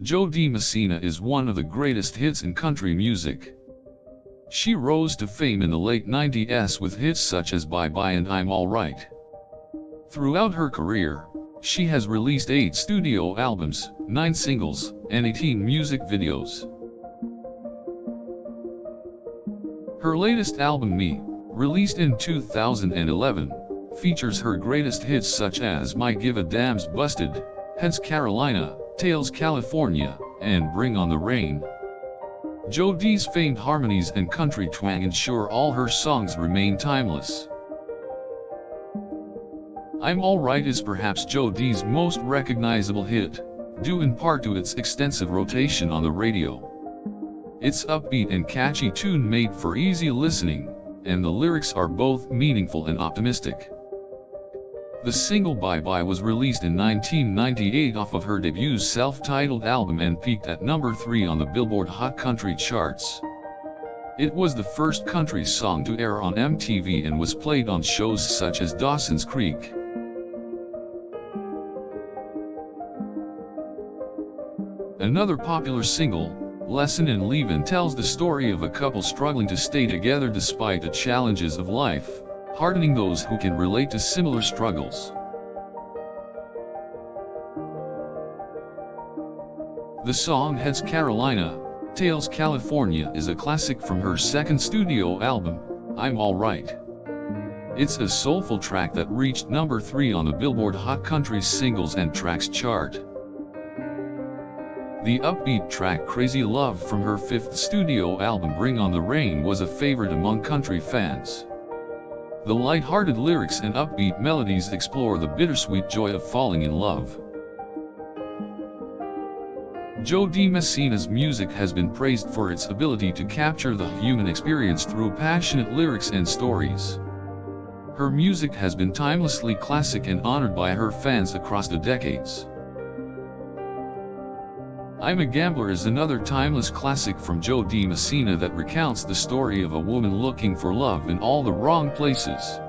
Dee Messina is one of the greatest hits in country music. She rose to fame in the late 90s with hits such as Bye Bye and I'm Alright. Throughout her career, she has released 8 studio albums, 9 singles, and 18 music videos. Her latest album Me, released in 2011, features her greatest hits such as My Give a Damn's Busted, Heads Carolina, Tails California, and Bring on the Rain. Dee's famed harmonies and country twang ensure all her songs remain timeless. I'm Alright is perhaps Dee's most recognizable hit, due in part to its extensive rotation on the radio. It's upbeat and catchy tune made for easy listening, and the lyrics are both meaningful and optimistic. The single Bye Bye was released in 1998 off of her debut self-titled album and peaked at number 3 on the Billboard Hot Country charts. It was the first country song to air on MTV and was played on shows such as Dawson's Creek. Another popular single, Lesson in Leavin', tells the story of a couple struggling to stay together despite the challenges of life, heartening those who can relate to similar struggles. The song Heads Carolina, Tails California is a classic from her second studio album, I'm Alright. It's a soulful track that reached number 3 on the Billboard Hot Country Singles and Tracks chart. The upbeat track Crazy Love from her 5th studio album Bring on the Rain was a favorite among country fans. The light-hearted lyrics and upbeat melodies explore the bittersweet joy of falling in love. Dee Messina's music has been praised for its ability to capture the human experience through passionate lyrics and stories. Her music has been timelessly classic and honored by her fans across the decades. I'm a Gambler is another timeless classic from Dee Messina that recounts the story of a woman looking for love in all the wrong places.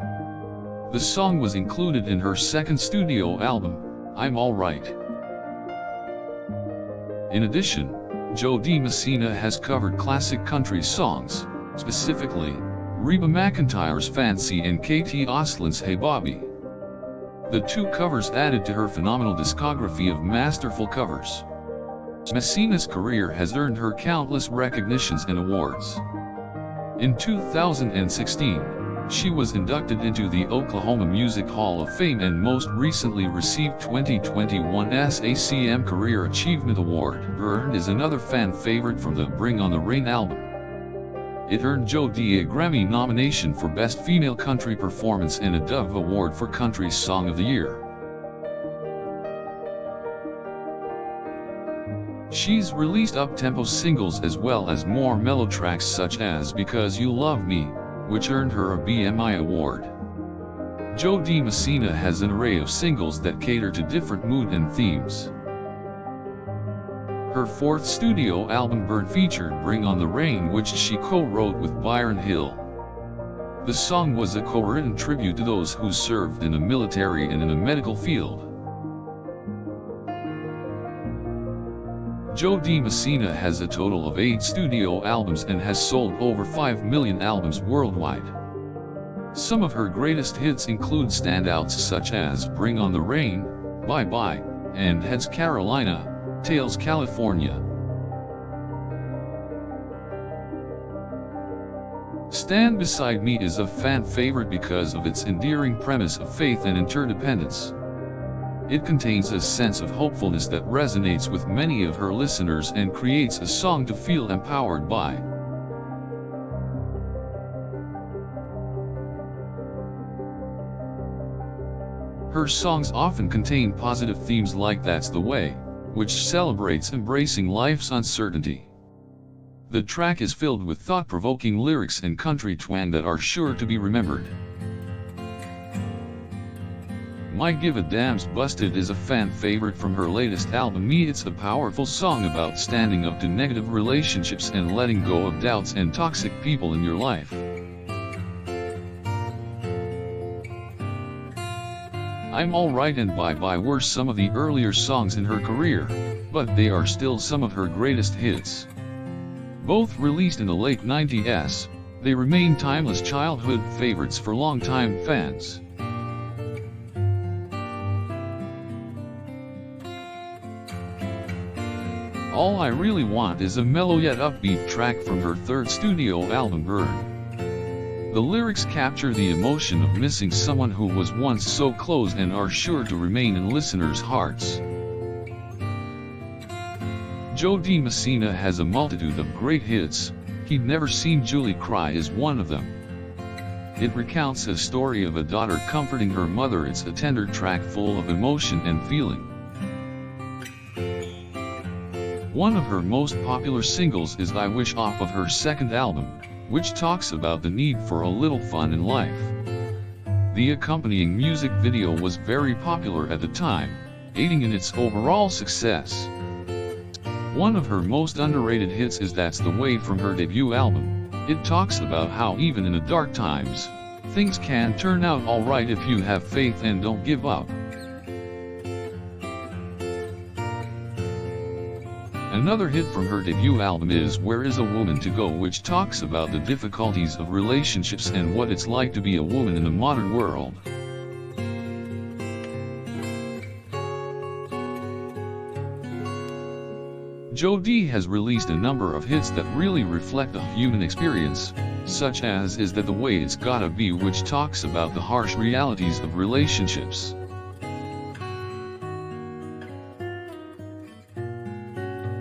The song was included in her second studio album, I'm Alright. In addition, Dee Messina has covered classic country songs, specifically, Reba McEntire's Fancy and KT Oslin's Hey Bobby. The two covers added to her phenomenal discography of masterful covers. Messina's career has earned her countless recognitions and awards. In 2016, she was inducted into the Oklahoma Music Hall of Fame and most recently received 2021's ACM Career Achievement Award. Earned is another fan favorite from the Bring on the Rain album. It earned Dee a Grammy nomination for Best Female Country Performance and a Dove Award for Country Song of the Year. She's released up-tempo singles as well as more mellow tracks such as Because You Love Me, which earned her a BMI award. Dee Messina has an array of singles that cater to different mood and themes. Her 4th studio album Burn featured Bring on the Rain, which she co-wrote with Byron Hill. The song was a co-written tribute to those who served in the military and in the medical field. Dee Messina has a total of 8 studio albums and has sold over 5 million albums worldwide. Some of her greatest hits include standouts such as Bring on the Rain, Bye Bye, and Heads Carolina, Tails California. Stand Beside Me is a fan favorite because of its endearing premise of faith and interdependence. It contains a sense of hopefulness that resonates with many of her listeners and creates a song to feel empowered by. Her songs often contain positive themes like That's the Way, which celebrates embracing life's uncertainty. The track is filled with thought-provoking lyrics and country twang that are sure to be remembered. My Give a Damn's Busted is a fan favorite from her latest album Me. It's a powerful song about standing up to negative relationships and letting go of doubts and toxic people in your life. I'm Alright and Bye Bye were some of the earlier songs in her career, but they are still some of her greatest hits. Both released in the late 90s, they remain timeless childhood favorites for longtime fans. All I Really Want is a mellow yet upbeat track from her third studio album Burn. The lyrics capture the emotion of missing someone who was once so close and are sure to remain in listeners' hearts. Dee Messina has a multitude of great hits. He'd Never Seen Julie Cry is one of them. It recounts a story of a daughter comforting her mother. It's a tender track full of emotion and feeling. One of her most popular singles is I Wish off of her second album, which talks about the need for a little fun in life. The accompanying music video was very popular at the time, aiding in its overall success. One of her most underrated hits is That's the Way from her debut album. It talks about how even in the dark times, things can turn out alright if you have faith and don't give up. Another hit from her debut album is Where Is a Woman to Go, which talks about the difficulties of relationships and what it's like to be a woman in the modern world. Dee has released a number of hits that really reflect the human experience, such as Is That the Way It's Gotta Be, which talks about the harsh realities of relationships.